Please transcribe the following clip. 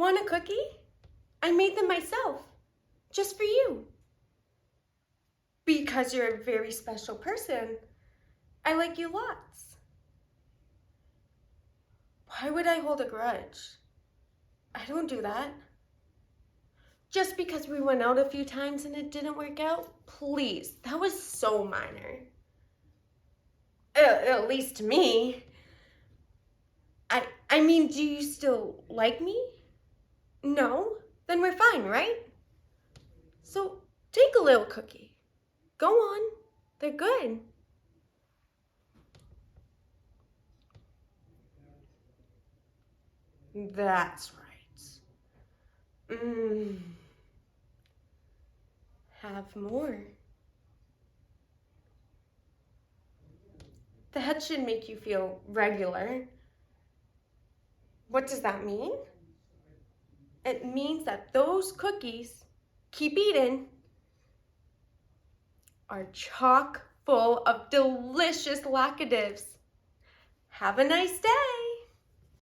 Want a cookie? I made them myself, just for you. Because you're a very special person. I like you lots. Why would I hold a grudge? I don't do that. Just because we went out a few times and it didn't work out? Please, that was so minor. At least to me. I mean, do you still like me? No? Then we're fine, right? So take a little cookie. Go on. They're good. That's right. Have more. That should make you feel regular. What does that mean? It means that those cookies, keep eating, are chock full of delicious laxatives. Have a nice day.